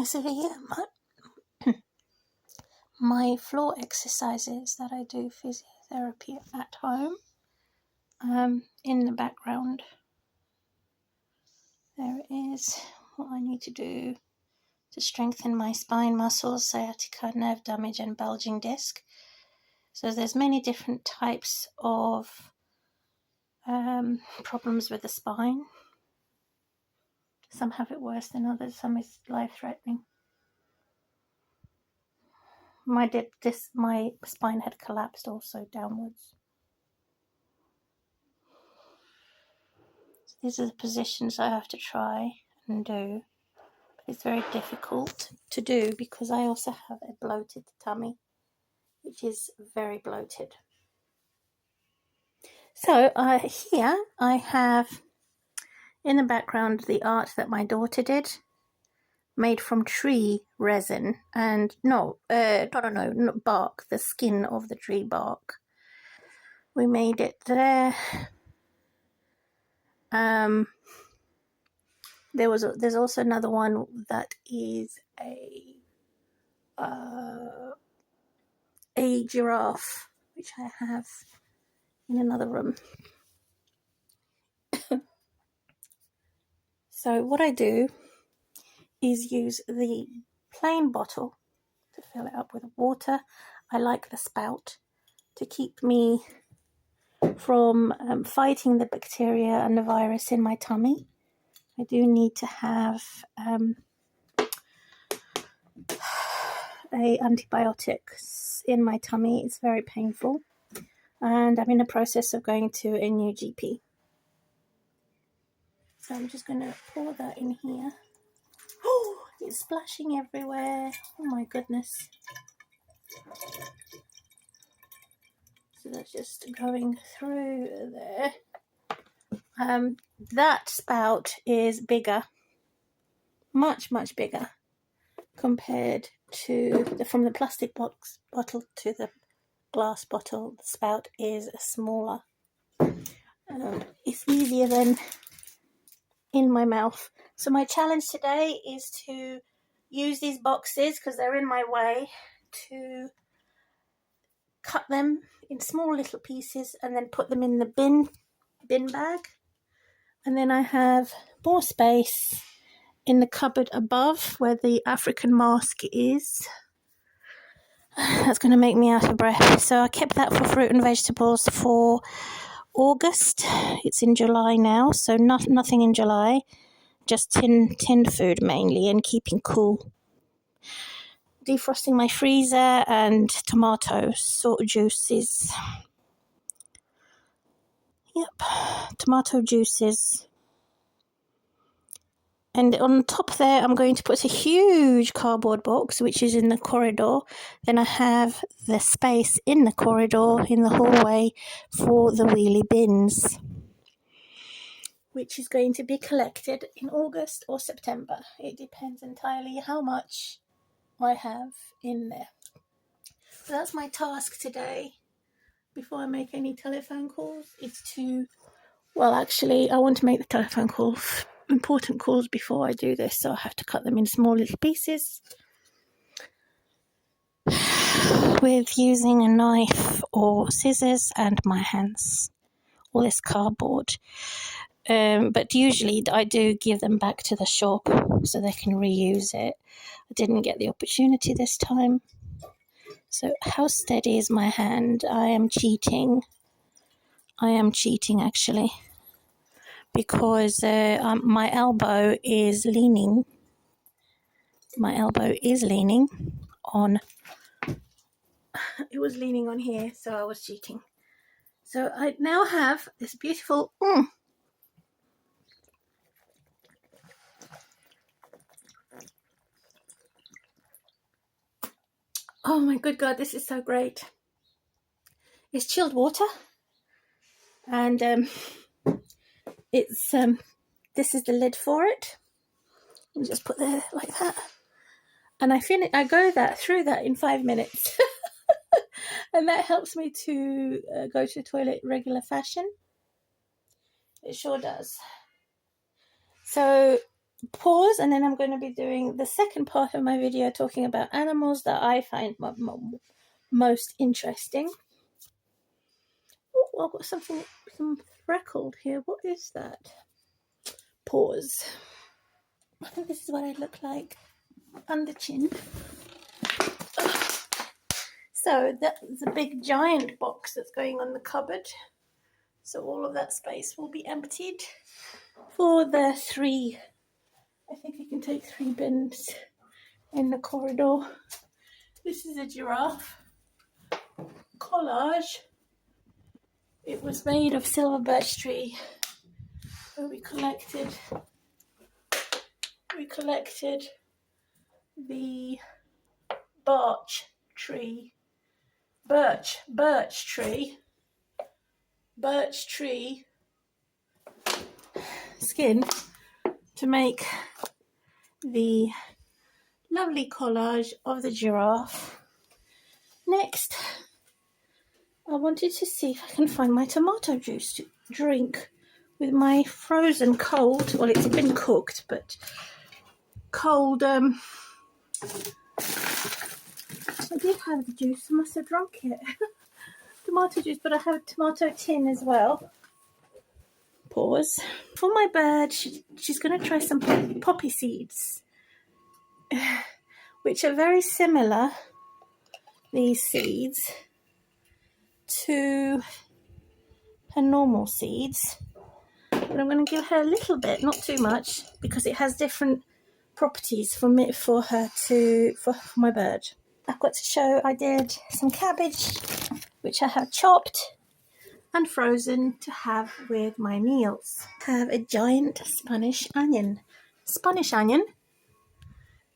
So here, my floor exercises that I do physiotherapy at home. In the background, there is what I need to do to strengthen my spine muscles, sciatica, nerve damage, and bulging disc. So there's many different types of problems with the spine. Some have it worse than others. Some is life-threatening. My spine had collapsed also downwards. So these are the positions I have to try and do. But it's very difficult to do because I also have a bloated tummy, which is very bloated. So here I have in the background the art that my daughter did, made from tree resin and not bark, the skin of the tree bark. We made it there. There's also another one that is a giraffe, which I have in another room. So what I do is use the plain bottle to fill it up with water. I like the spout to keep me from fighting the bacteria and the virus in my tummy. I do need to have antibiotics in my tummy. It's very painful, and I'm in the process of going to a new GP. So I'm just going to pour that in here. Oh, it's splashing everywhere. Oh my goodness. So that's just going through there. That spout is bigger, much bigger compared to from the plastic bottle to the glass bottle. The spout is smaller. It's easier than in my mouth. So my challenge today is to use these boxes, because they're in my way, to cut them in small little pieces and then put them in the bin bag. And then I have more space in the cupboard above where the African mask is. That's going to make me out of breath. So I kept that for fruit and vegetables for August. It's in July now, so nothing in July. Just tinned food mainly, and keeping cool. Defrosting my freezer, and tomato juices. Yep, tomato juices. And on top there, I'm going to put a huge cardboard box, which is in the corridor. Then I have the space in the corridor, in the hallway, for the wheelie bins, which is going to be collected in August or September. It depends entirely how much I have in there. So that's my task today. Before I make any telephone calls, is to, well, actually, I want to make the telephone calls, important calls, before I do this, so I have to cut them in small little pieces with using a knife or scissors and my hands, or this cardboard. But usually I do give them back to the shop so they can reuse it. I didn't get the opportunity this time. So how steady is my hand? I am cheating actually, because my elbow is leaning on, it was leaning on here, so I was cheating. So I now have this beautiful oh my good God, this is so great. It's chilled water, and it's this is the lid for it. You just put there like that, and I go through that in 5 minutes. And that helps me to go to the toilet regular fashion. It sure does. So pause, and then I'm going to be doing the second part of my video talking about animals that I find most interesting. Oh, I've got some freckled here. What is that? Pause. I think this is what I look like under chin. So that's a big giant box that's going on the cupboard. So all of that space will be emptied for the 3. I think I can take 3 bins in the corridor. This is a giraffe collage. It was made of silver birch tree. So we collected the birch tree skin to make the lovely collage of the giraffe. Next, I wanted to see if I can find my tomato juice to drink with my frozen cold, well, it's been cooked, but cold, I did have the juice, I must have drunk it. Tomato juice, but I have a tomato tin as well. Pause. For my bird, she's going to try some poppy seeds, which are very similar, these seeds, to her normal seeds. But I'm going to give her a little bit, not too much, because it has different properties for my bird. I've got to show I did some cabbage, which I have chopped and frozen to have with my meals. I have a giant Spanish onion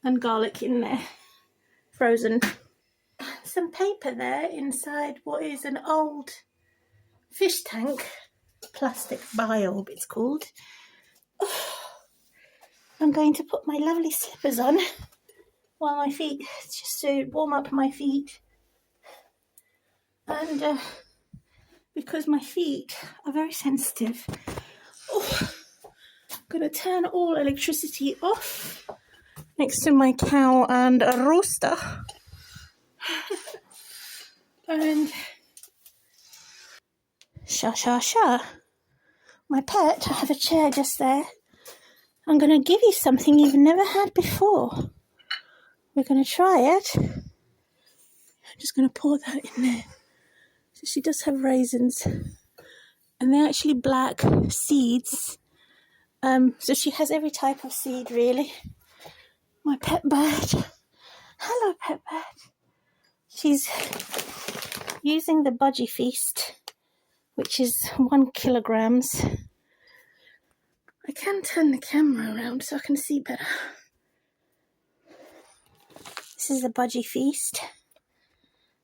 and garlic in there, frozen. Some paper there inside what is an old fish tank, plastic biolb it's called. I'm going to put my lovely slippers on while my feet, just to warm up my feet, and because my feet are very sensitive, I'm going to turn all electricity off next to my cow and a rooster. And sha. My pet, I have a chair just there. I'm going to give you something you've never had before. We're going to try it. I'm just going to pour that in there. So she does have raisins, and they're actually black seeds. So she has every type of seed, really. My pet bird. Hello, pet bird. She's using the Budgie Feast, which is 1 kilogram. I can turn the camera around so I can see better. This is the Budgie Feast,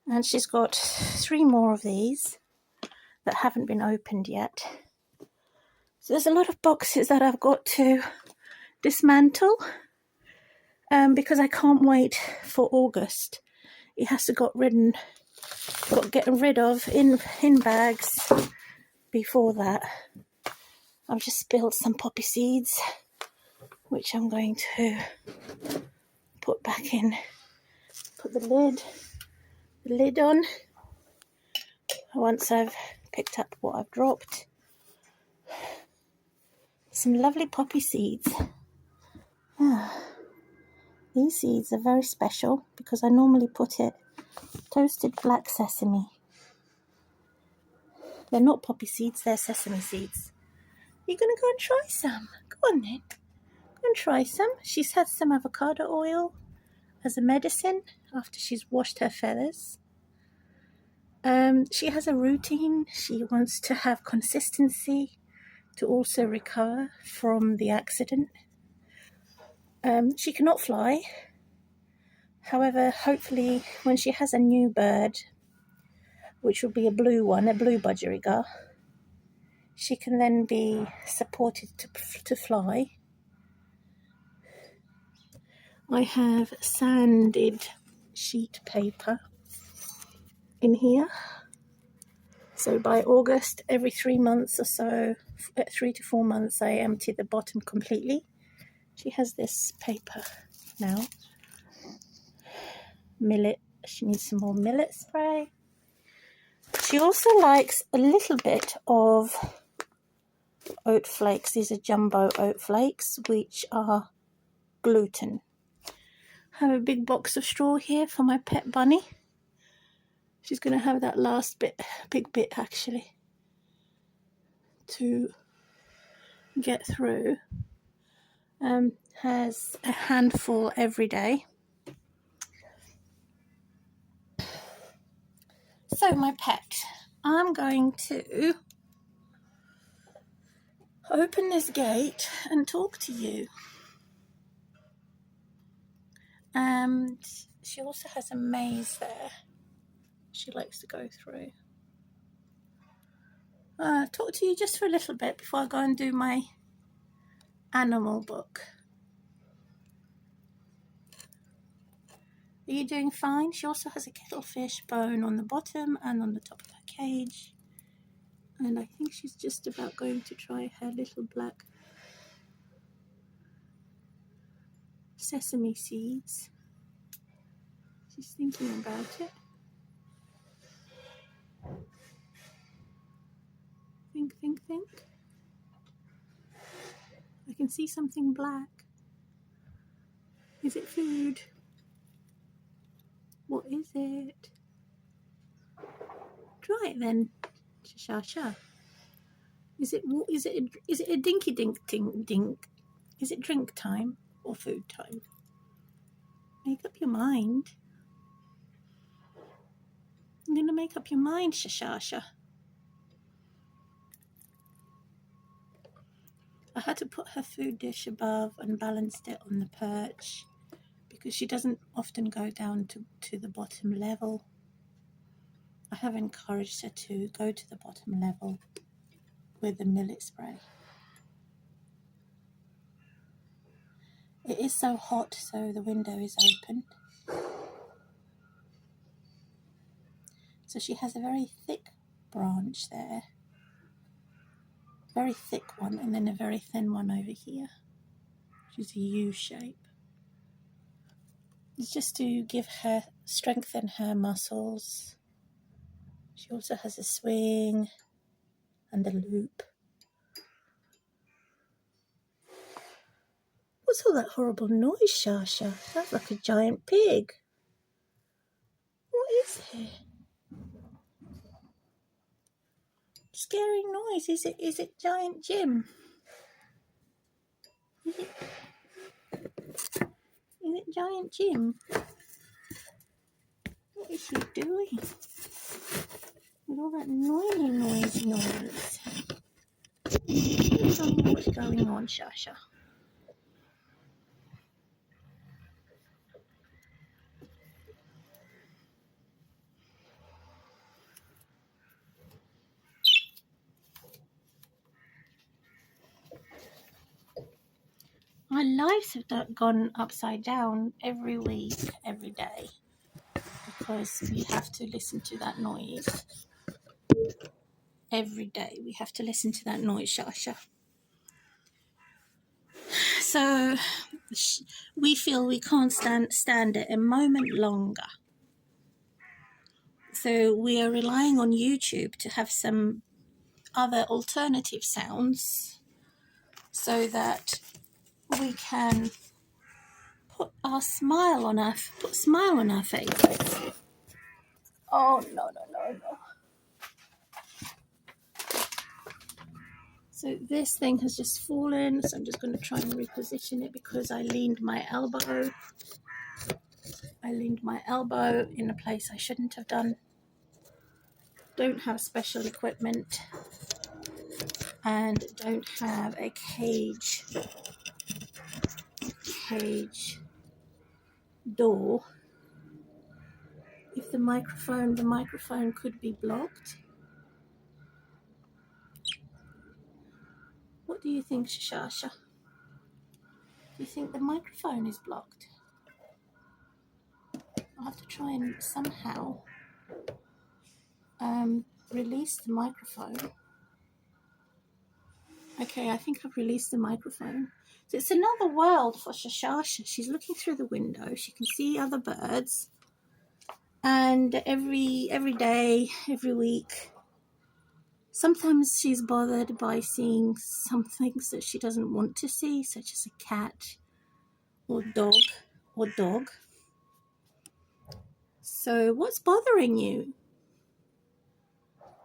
and she's got 3 more of these that haven't been opened yet. So there's a lot of boxes that I've got to dismantle, because I can't wait for August. It has to get rid of in bags before that. I've just spilled some poppy seeds, which I'm going to put back in. Put the lid on once I've picked up what I've dropped. Some lovely poppy seeds. These seeds are very special because I normally put it toasted black sesame. They're not poppy seeds, they're sesame seeds. You're going to go and try some? Go on then. Go and try some. She's had some avocado oil as a medicine after she's washed her feathers. She has a routine. She wants to have consistency to also recover from the accident. She cannot fly. However, hopefully when she has a new bird, which will be a blue budgerigar, she can then be supported to fly. I have sanded sheet paper in here. So by August, every 3 months or so, 3 to 4 months, I empty the bottom completely She has this paper now. Millet. She needs some more millet spray. She also likes a little bit of oat flakes. These are jumbo oat flakes, which are gluten. I have a big box of straw here for my pet bunny. She's going to have that last bit, big bit actually, to get through. Has a handful every day. So my pet, I'm going to open this gate and talk to you. And she also has a maze there she likes to go through. Talk to you just for a little bit before I go and do my animal book. Are you doing fine? She also has a kettlefish bone on the bottom and on the top of her cage. And I think she's just about going to try her little black sesame seeds. She's thinking about it. Think. I can see something black. Is it food? What is it? Try it then. Sha. Is it a dinky dink? Is it drink time or food time? Make up your mind. I'm gonna make up your mind, Sha. I had to put her food dish above and balanced it on the perch because she doesn't often go down to the bottom level. I have encouraged her to go to the bottom level with the millet spray. It is so hot, so the window is open. So she has a very thick branch there. Very thick one, and then a very thin one over here, which is a U shape. It's just to give her, strengthen her muscles. She also has a swing and a loop. What's all that horrible noise, Sha? Sounds like a giant pig. What is it? Scary noise. Is it Giant Jim? Is it Giant Jim? What is he doing? With all that noise. Tell me what's going on, Sha. Our lives have gone upside down every week, every day, because we have to listen to that noise. Every day we have to listen to that noise, Sha. So we feel we can't stand it a moment longer. So we are relying on YouTube to have some other alternative sounds so that we can put smile on our faces. Oh no. So this thing has just fallen, so I'm just going to try and reposition it because I leaned my elbow in a place I shouldn't have done. Don't have special equipment and don't have a cage door. If the microphone could be blocked. What do you think, Sha? Do you think the microphone is blocked? I'll have to try and somehow release the microphone. Okay, I think I've released the microphone. So it's another world for Shashasha. She's looking through the window. She can see other birds. And every day, every week, sometimes she's bothered by seeing some things that she doesn't want to see, such as a cat or dog. So what's bothering you?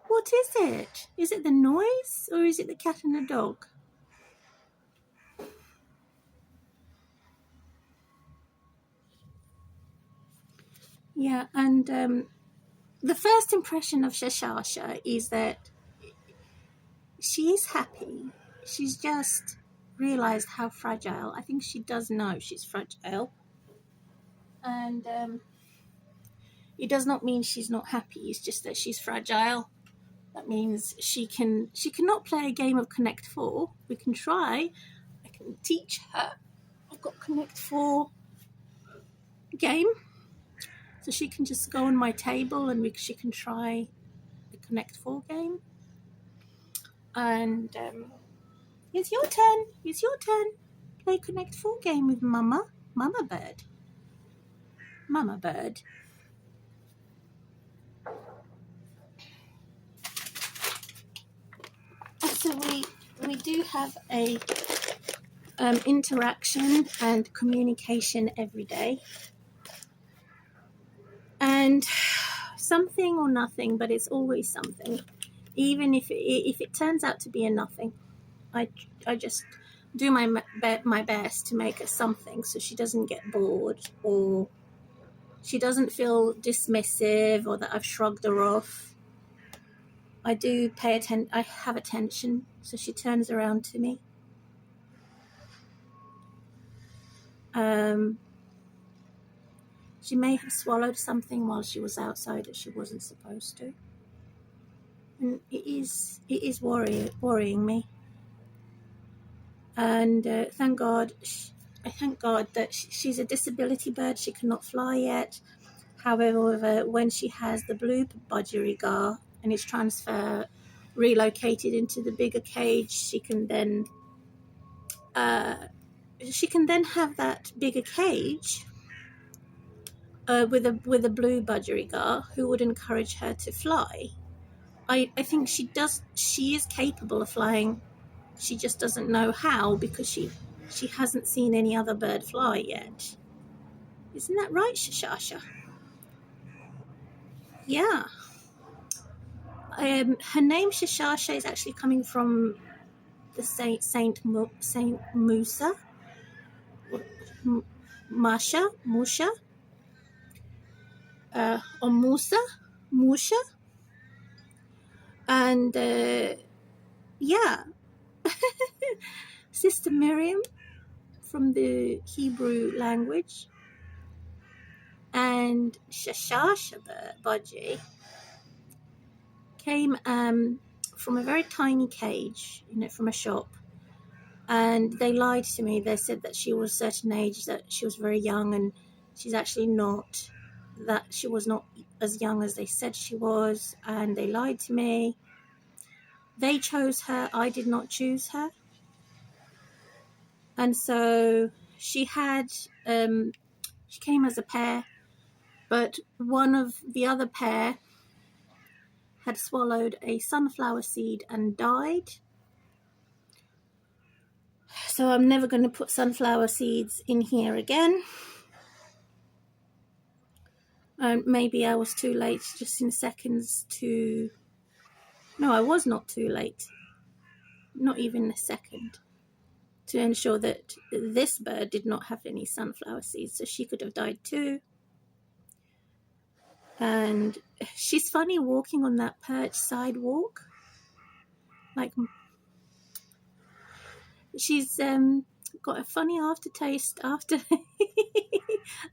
What is it? Is it the noise or is it the cat and the dog? Yeah, and the first impression of Shashasha is that she is happy. She's just realized how fragile. I think she does know she's fragile. And it does not mean she's not happy. It's just that she's fragile. That means she cannot play a game of Connect 4. We can try. I can teach her. I've got Connect 4 game. So she can just go on my table and she can try the Connect 4 game. And it's your turn. It's your turn. Play Connect 4 game with Mama Bird. Mama Bird. So we do have a interaction and communication every day. And something or nothing, but it's always something. Even if it turns out to be a nothing, I just do my best to make it something so she doesn't get bored or she doesn't feel dismissive or that I've shrugged her off. I do pay attention. I have attention, so she turns around to me. She may have swallowed something while she was outside that she wasn't supposed to, and it is worrying me. And thank God that she's a disability bird. She cannot fly yet. However, when she has the blue budgerigar and it's relocated into the bigger cage, she can then have that bigger cage with a blue budgerigar who would encourage her to fly. I think she is capable of flying. She just doesn't know how because she hasn't seen any other bird fly yet. Isn't that right, Shashasha? Yeah. Her name Shashasha is actually coming from the Saint Musa, Musha, or Musha, and yeah, Sister Miriam from the Hebrew language, and Shashasha Budgie came from a very tiny cage, from a shop. And they lied to me. They said that she was a certain age, that she was very young, and she's actually not. That she was not as young as they said she was, and they lied to me. They chose her. I did not choose her. And so she came as a pair, but one of the other pair had swallowed a sunflower seed and died. So I'm never going to put sunflower seeds in here again. Maybe I was too late just in seconds to... No, I was not too late. Not even a second. To ensure that this bird did not have any sunflower seeds, so she could have died too. And she's funny walking on that perch sidewalk. Like, she's got a funny aftertaste after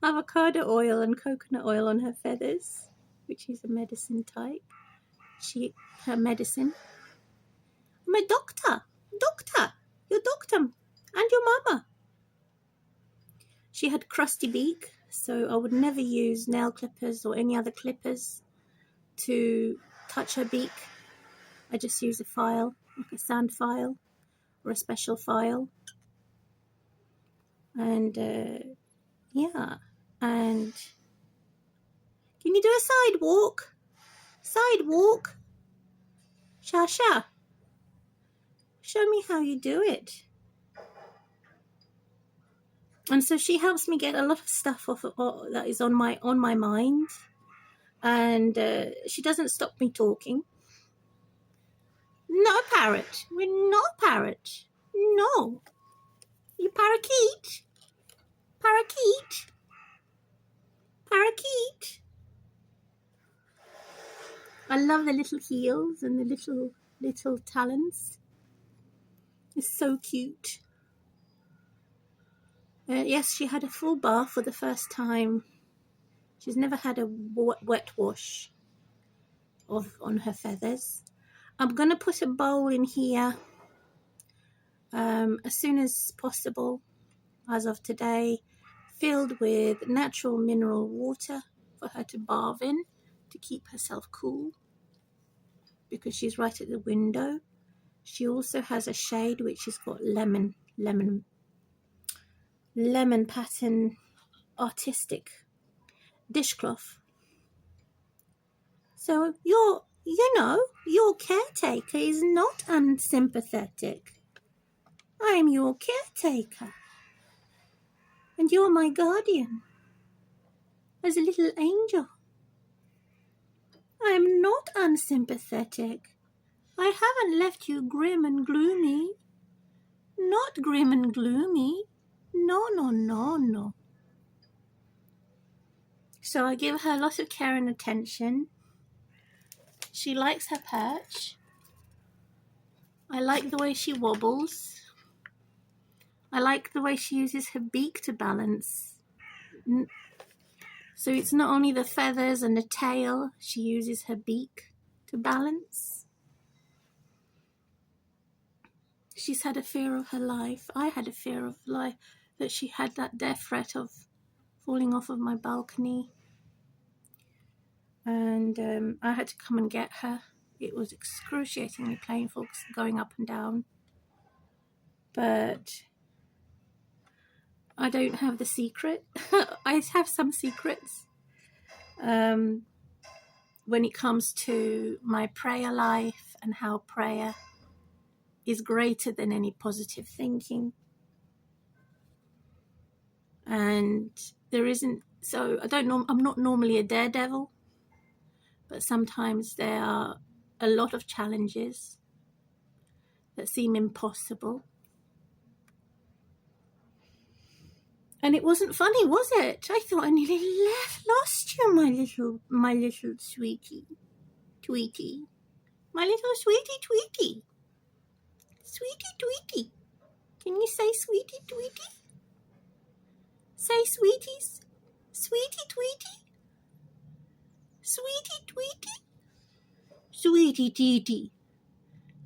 avocado oil and coconut oil on her feathers, which is a medicine type. Her medicine. I'm a doctor, your doctor, and your mama. She had crusty beak, so I would never use nail clippers or any other clippers to touch her beak. I just use a file, like a sand file or a special file. And yeah, and can you do a sidewalk? Sidewalk? Shasha, show me how you do it. And so she helps me get a lot of stuff off that is on my mind, and she doesn't stop me talking. Not a parrot. We're not a parrot. No. You parakeet. Parakeet. Parakeet. I love the little heels and the little talons. It's so cute. Yes, she had a full bath for the first time. She's never had a wet wash on her feathers. I'm going to put a bowl in here as soon as possible, as of today, filled with natural mineral water for her to bathe in to keep herself cool, because she's right at the window. She also has a shade which has got lemon pattern artistic dishcloth. So your caretaker is not unsympathetic. I am your caretaker, and you're my guardian as a little angel. I am not unsympathetic. I haven't left you grim and gloomy. Not grim and gloomy. No, no, no, no. So I give her a lot of care and attention. She likes her perch. I like the way she wobbles. I like the way she uses her beak to balance. So it's not only the feathers and the tail, she uses her beak to balance. She's had a fear of her life. I had a fear of life, that she had that death threat of falling off of my balcony. And I had to come and get her. It was excruciatingly painful going up and down. But I don't have the secret. I have some secrets. When it comes to my prayer life and how prayer is greater than any positive thinking. And there isn't, so I don't know, I'm not normally a daredevil, but sometimes there are a lot of challenges that seem impossible. And it wasn't funny, was it? I thought I nearly lost you, my little sweetie, Tweety. My little sweetie Tweety. Sweetie Tweety. Can you say sweetie Tweety? Say sweeties. Sweetie Tweety. Sweetie Tweety. Sweetie Tweety.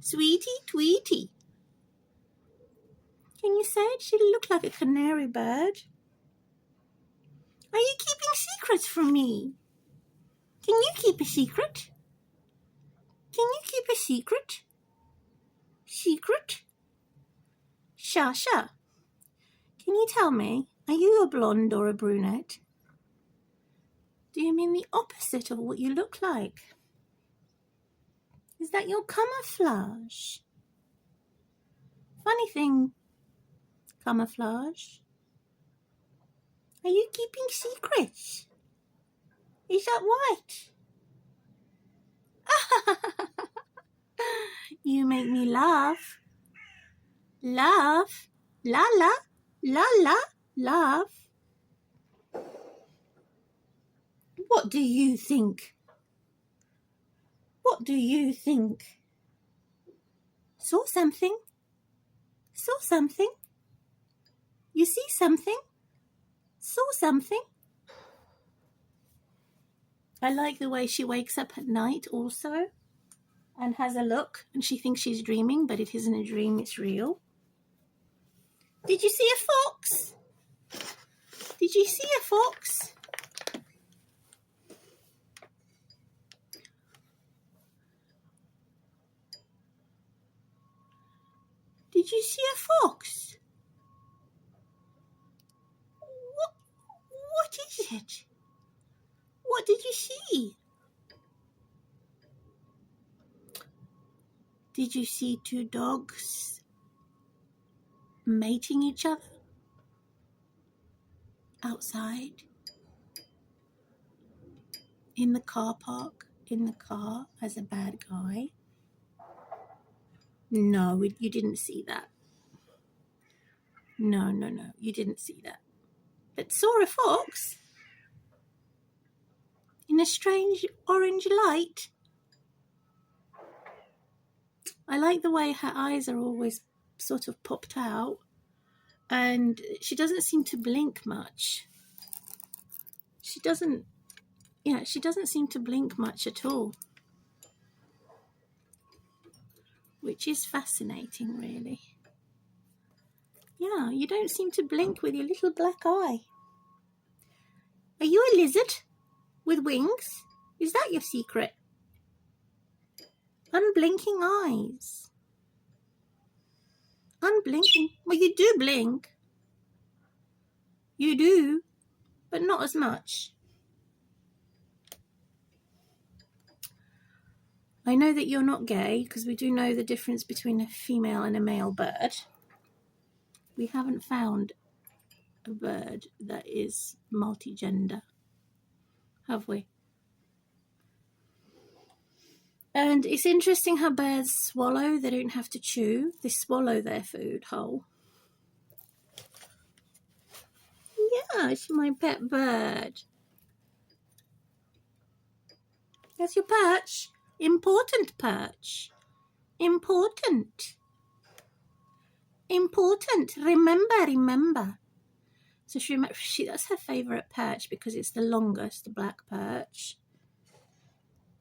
Sweetie Tweety. Can you say it? She looked like a canary bird. Are you keeping secrets from me? Can you keep a secret? Can you keep a secret? Secret? Shasha, can you tell me, are you a blonde or a brunette? Do you mean the opposite of what you look like? Is that your camouflage? Funny thing, camouflage. Are you keeping secrets? Is that right? You make me laugh. Laugh. La la. La la. Laugh. What do you think? What do you think? Saw something? Saw something? You see something? Saw something? I like the way she wakes up at night also and has a look, and she thinks she's dreaming, but it isn't a dream, it's real. Did you see a fox? Did you see a fox? Did you see a fox? it? What did you see? Did you see two dogs mating each other outside? In the car park, in the car as a bad guy? No, you didn't see that. No, you didn't see that. But saw a fox in a strange orange light. I like the way her eyes are always sort of popped out, and she doesn't seem to blink much. She doesn't seem to blink much at all, which is fascinating, really. Yeah, you don't seem to blink with your little black eye. Are you a lizard with wings? Is that your secret? Unblinking eyes. Unblinking. Well, you do blink. You do, but not as much. I know that you're not gay, because we do know the difference between a female and a male bird. We haven't found a bird that is multigender, have we? And it's interesting how birds swallow. They don't have to chew. They swallow their food whole. Yeah, it's my pet bird. That's your perch. Important perch. Important. Important. Remember. So that's her favourite perch because it's the longest, the black perch.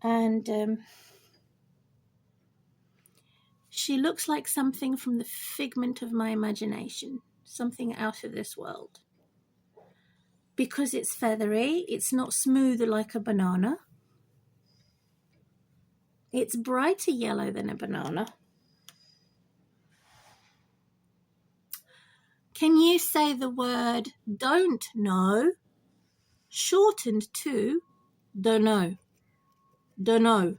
And she looks like something from the figment of my imagination. Something out of this world. Because it's feathery, it's not smooth like a banana. It's brighter yellow than a banana. Can you say the word don't know, shortened to don't know? Don't know.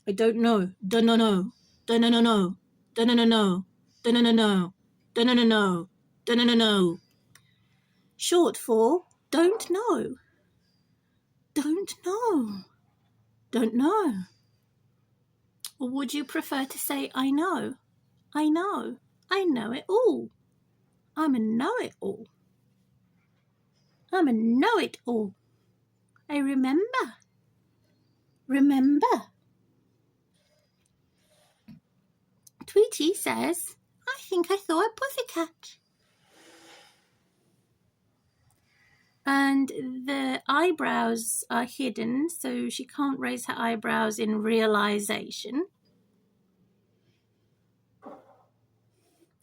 I don't know. Don't know. Don't know. Don't know. Don't know. Don't know. Don't know. Short for don't know. Don't know. Don't know. Or would you prefer to say I know? I know. I know it all. I'm a know-it-all. I'm a know-it-all. I remember. Tweety says, I think I saw a pussycat. And the eyebrows are hidden, so she can't raise her eyebrows in realization.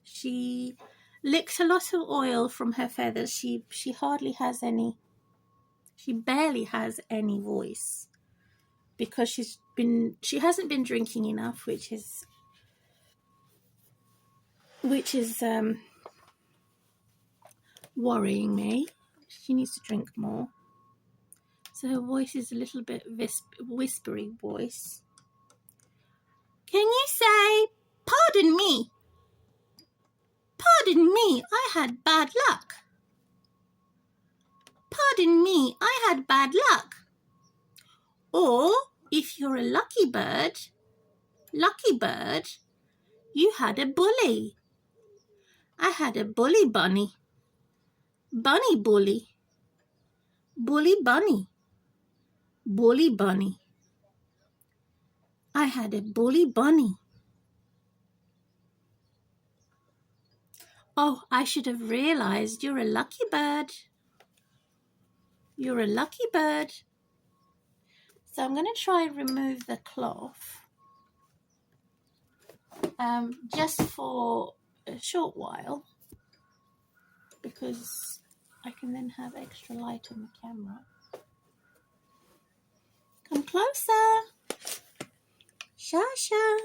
She licks a lot of oil from her feathers. She hardly has any. She barely has any voice because she hasn't been drinking enough, which is worrying me. She needs to drink more. So her voice is a little bit whispery voice. Can you say, pardon me? Pardon me, I had bad luck. Pardon me, I had bad luck. Or, if you're a lucky bird, you had a bully. I had a bully bunny. Bunny bully. Bully bunny. Bully bunny. I had a bully bunny. Oh, I should have realized you're a lucky bird. You're a lucky bird. So I'm going to try and remove the cloth just for a short while because I can then have extra light on the camera. Come closer. Shasha.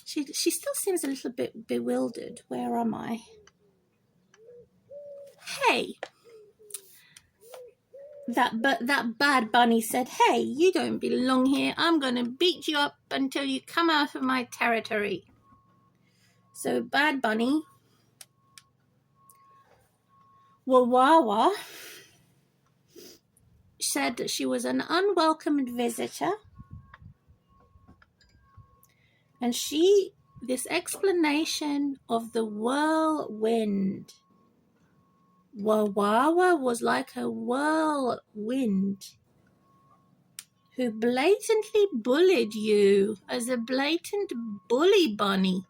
She still seems a little bit bewildered. Where am I? hey, that bad bunny said, hey, you don't belong here. I'm going to beat you up until you come out of my territory. So bad bunny, Wawawa, said that she was an unwelcome visitor. And this explanation of the whirlwind. Wawawa was like a whirlwind who blatantly bullied you as a blatant bully bunny.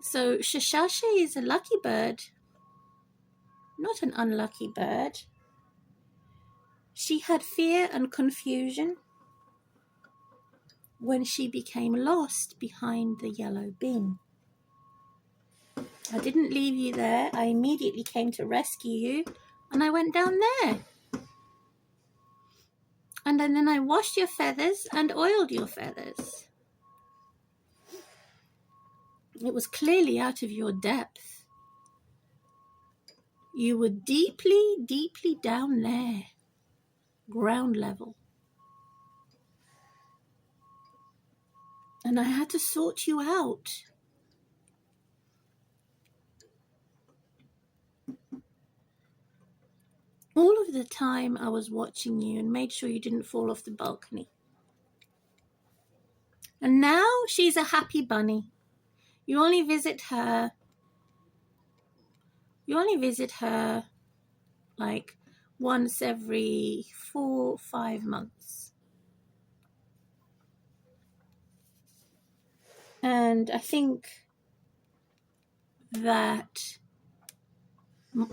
So Shashashi is a lucky bird, not an unlucky bird. She had fear and confusion when she became lost behind the yellow bin. I didn't leave you there. I immediately came to rescue you, and I went down there. And then I washed your feathers and oiled your feathers. It was clearly out of your depth. You were deeply, deeply down there, ground level. And I had to sort you out. All of the time I was watching you and made sure you didn't fall off the balcony. And now she's a happy bunny. You only visit her like once every 4 or 5 months. And I think that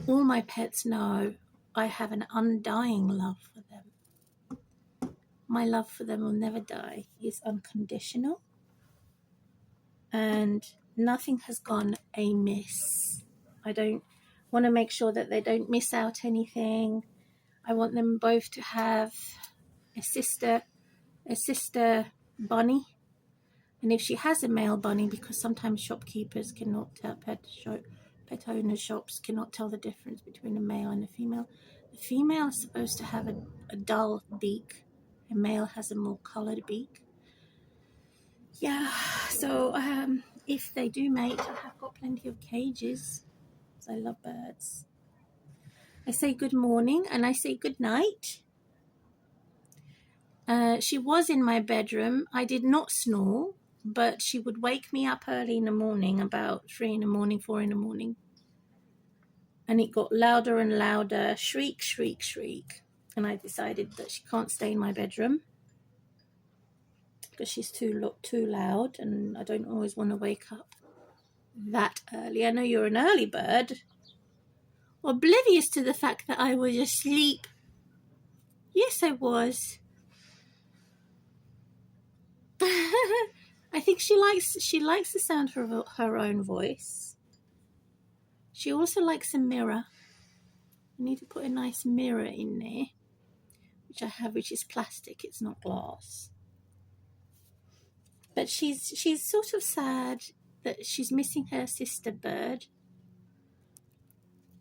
all my pets know I have an undying love for them. My love for them will never die. It's unconditional. And nothing has gone amiss. I don't want to make sure that they don't miss out anything. I want them both to have a sister bunny. And if she has a male bunny, because sometimes shopkeepers cannot tell, pet owner shops cannot tell the difference between a male and a female. The female is supposed to have a dull beak. A male has a more coloured beak. Yeah, so if they do mate, I have got plenty of cages, because I love birds. I say good morning and I say good night. She was in my bedroom. I did not snore, but she would wake me up early in the morning, about 3 in the morning, 4 in the morning. And it got louder and louder, shriek, shriek, shriek. And I decided that she can't stay in my bedroom because she's too loud, and I don't always want to wake up that early. I know you're an early bird, oblivious to the fact that I was asleep. Yes, I was. I think she likes the sound of her own voice. She also likes a mirror. I need to put a nice mirror in there, which I have, which is plastic. It's not glass. But she's sort of sad that she's missing her sister bird,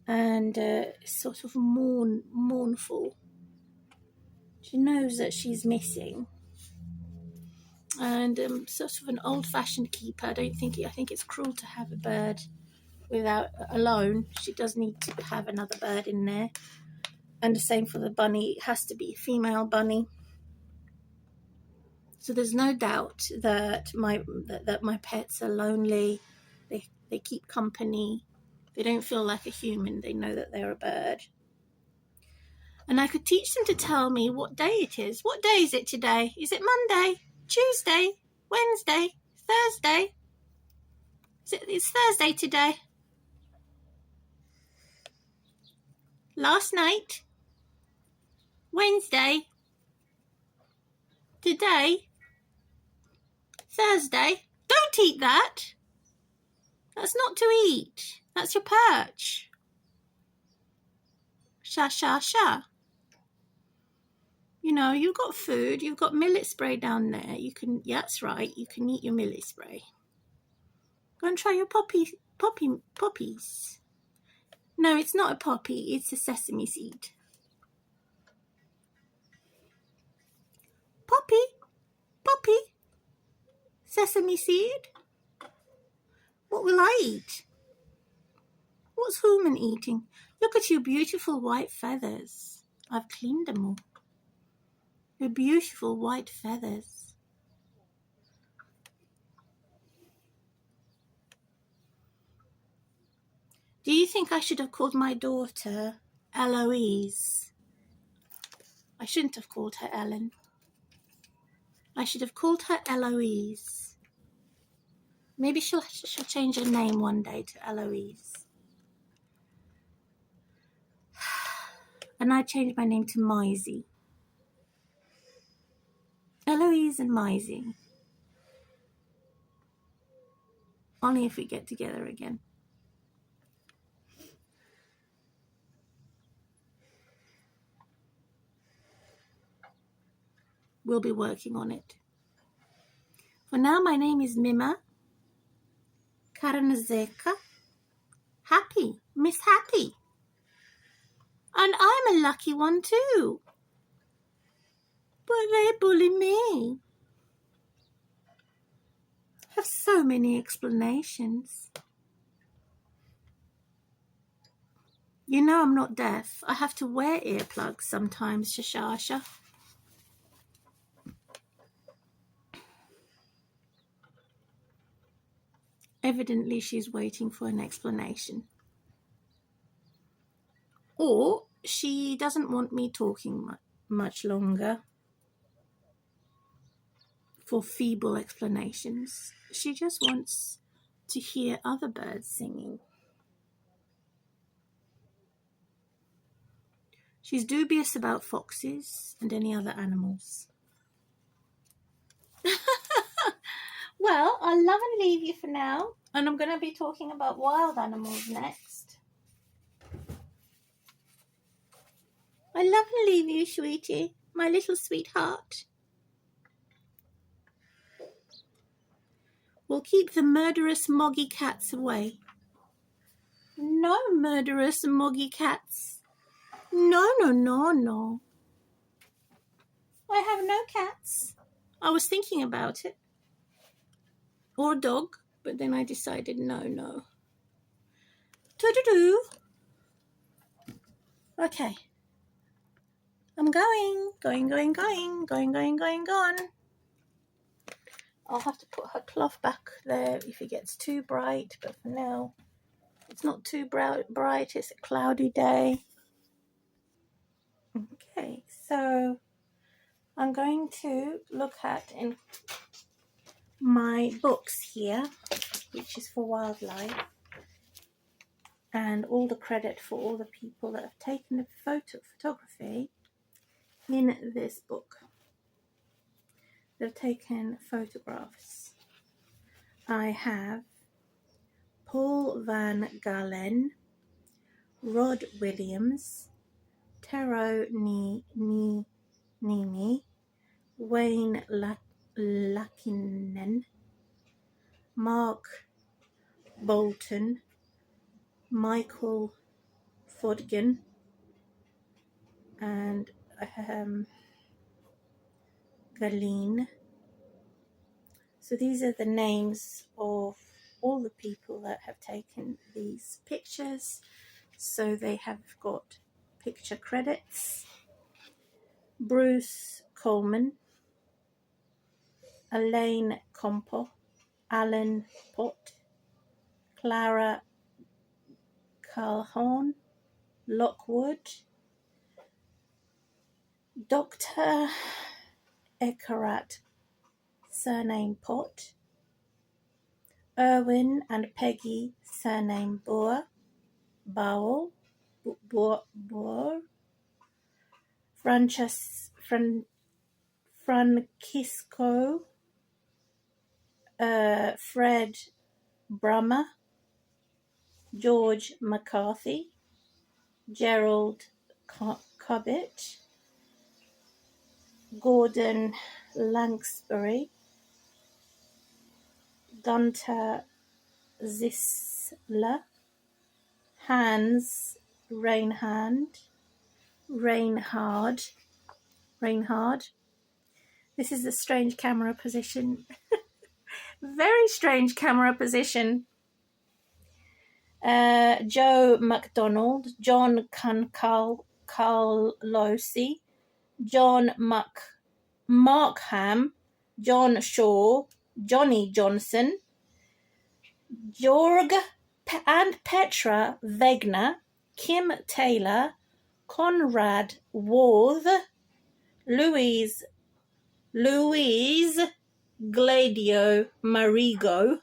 and sort of mournful. She knows that she's missing. And sort of an old-fashioned keeper. I think it's cruel to have a bird alone. She does need to have another bird in there. And the same for the bunny. It has to be a female bunny. So there's no doubt that my pets are lonely. They keep company. They don't feel like a human. They know that they're a bird. And I could teach them to tell me what day it is. What day is it today? Is it Monday? Tuesday? Wednesday? Thursday? It's Thursday today. Last night? Wednesday? Today? Thursday? Don't eat that! That's not to eat. That's your perch. Sha, sha, sha. You know, you've got food. You've got millet spray down there. Yeah, that's right. You can eat your millet spray. Go and try your poppies. No, it's not a poppy, it's a sesame seed. Poppy, poppy, sesame seed. What will I eat? What's human eating? Look at your beautiful white feathers. I've cleaned them all. Your beautiful white feathers. Do you think I should have called my daughter Eloise? I shouldn't have called her Ellen. I should have called her Eloise. Maybe she'll change her name one day to Eloise. And I changed my name to Maisie. Eloise and Maisie. Only if we get together again. We'll be working on it. For now, my name is Mima Karanazeka. Happy, Miss Happy. And I'm a lucky one too. But they bully me. I have so many explanations. You know I'm not deaf. I have to wear earplugs sometimes, Shashasha. Evidently, she's waiting for an explanation. Or she doesn't want me talking much longer for feeble explanations. She just wants to hear other birds singing. She's dubious about foxes and any other animals. Well, I'll love and leave you for now. And I'm going to be talking about wild animals next. I love and leave you, sweetie. My little sweetheart. We'll keep the murderous moggy cats away. No murderous moggy cats. No, no, no, no. I have no cats. I was thinking about it. Or a dog, but then I decided no. Do-do-do. Okay. I'm going. Gone. I'll have to put her cloth back there if it gets too bright, but for now, it's not too bright. It's a cloudy day. Okay, so I'm going to look at in my books here, which is for wildlife, and all the credit for all the people that have taken the photography in this book. They've taken photographs. I have Paul Van Galen, Rod Williams, Tero Nimi, Wayne Lakinen, Mark Bolton, Michael Fodgen, and Galeen. So these are the names of all the people that have taken these pictures. So they have got picture credits. Bruce Coleman, Elaine Compo, Alan Pott, Clara Calhoun, Lockwood, Dr. Ekarat, surname Pott, Erwin and Peggy, surname Bowell, Francisco, Fred Brummer, George McCarthy, Gerald Cobbett, Gordon Langsbury, Gunter Zisler, Hans, Reinhard. This is a strange camera position. Very strange camera position. Joe McDonald, John Carlosi, John Markham, John Shaw, Johnny Johnson, Georg and Petra Wegner, Kim Taylor, Conrad Worth, Louise Gladio Marigo,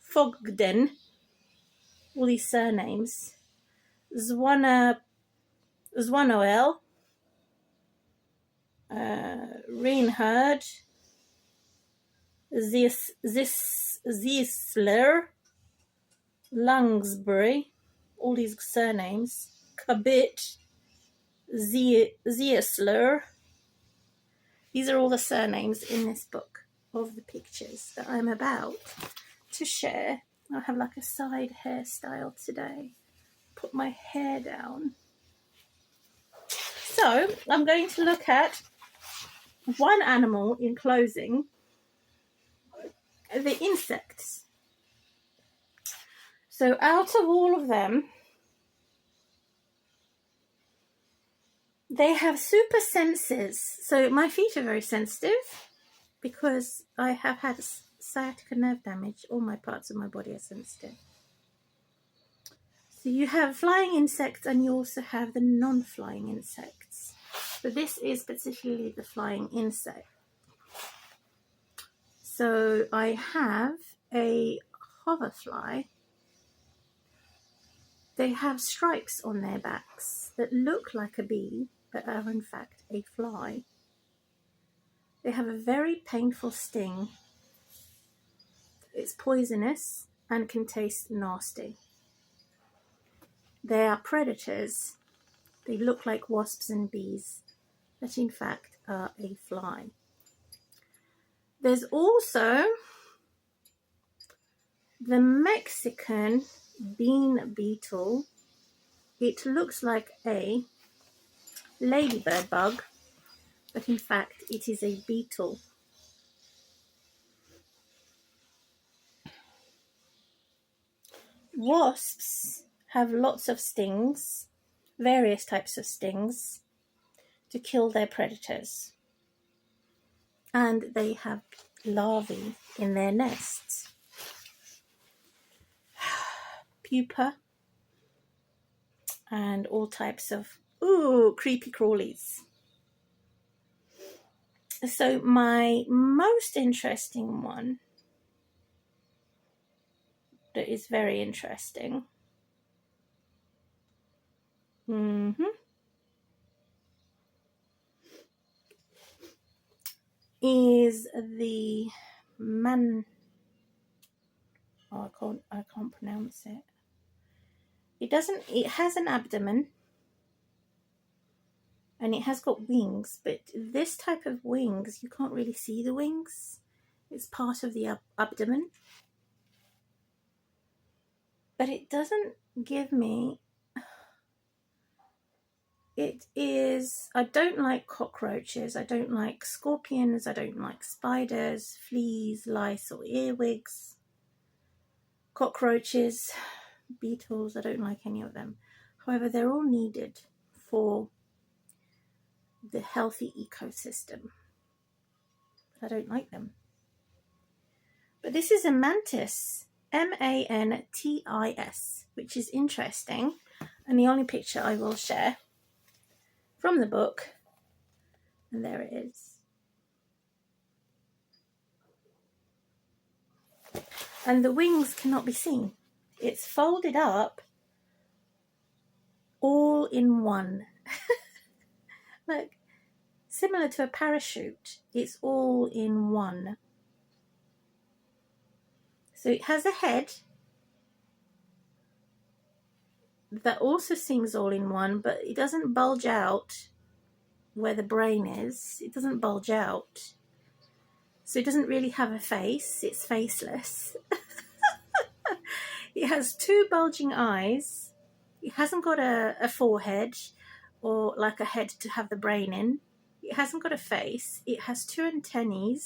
Fogden, all these surnames, Zwanoel, Reinhard, Ziesler, Langsbury, all these surnames, Kabit, Ziesler. These are all the surnames in this book of the pictures that I'm about to share. I have like a side hairstyle today. Put my hair down. So I'm going to look at one animal in closing, the insects. So out of all of them, they have super senses. So my feet are very sensitive because I have had sciatica nerve damage. All my parts of my body are sensitive. So you have flying insects and you also have the non-flying insects. But this is particularly the flying insect. So I have a hoverfly. They have stripes on their backs that look like a bee, but are in fact a fly. They have a very painful sting. It's poisonous and can taste nasty. They are predators. They look like wasps and bees, but in fact are a fly. There's also the Mexican bean beetle. It looks like a ladybird bug, but in fact it is a beetle. Wasps have lots of stings, various types of stings, to kill their predators. And they have larvae in their nests. Pupa and all types of creepy crawlies. So my most interesting one that is very interesting is the I can't pronounce it. It has an abdomen and it has got wings, but this type of wings, you can't really see the wings. It's part of the abdomen. But it doesn't give me... I don't like cockroaches, I don't like scorpions, I don't like spiders, fleas, lice or earwigs. Cockroaches, beetles, I don't like any of them. However, they're all needed for the healthy ecosystem. But I don't like them. But this is a mantis, mantis, which is interesting, and the only picture I will share from the book, and there it is. And the wings cannot be seen. It's folded up all in one. Like, similar to a parachute, it's all in one. So it has a head that also seems all in one, but it doesn't bulge out where the brain is. It doesn't bulge out. So it doesn't really have a face. It's faceless. It has 2 bulging eyes. It hasn't got a forehead or like a head to have the brain in. It hasn't got a face. It has 2 antennae.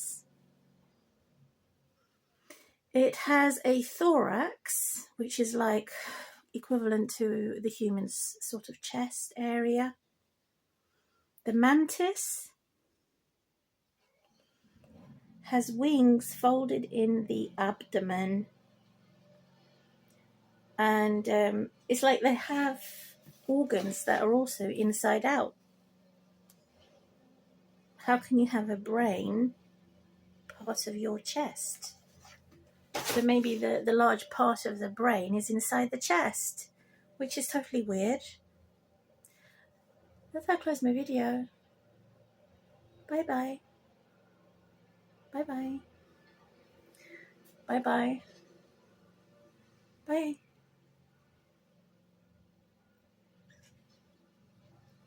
It has a thorax, which is like equivalent to the human's sort of chest area. The mantis has wings folded in the abdomen, and it's like they have organs that are also inside out. How can you have a brain part of your chest? So maybe the large part of the brain is inside the chest, which is totally weird. That's how I close my video. Bye bye. Bye bye. Bye bye. Bye.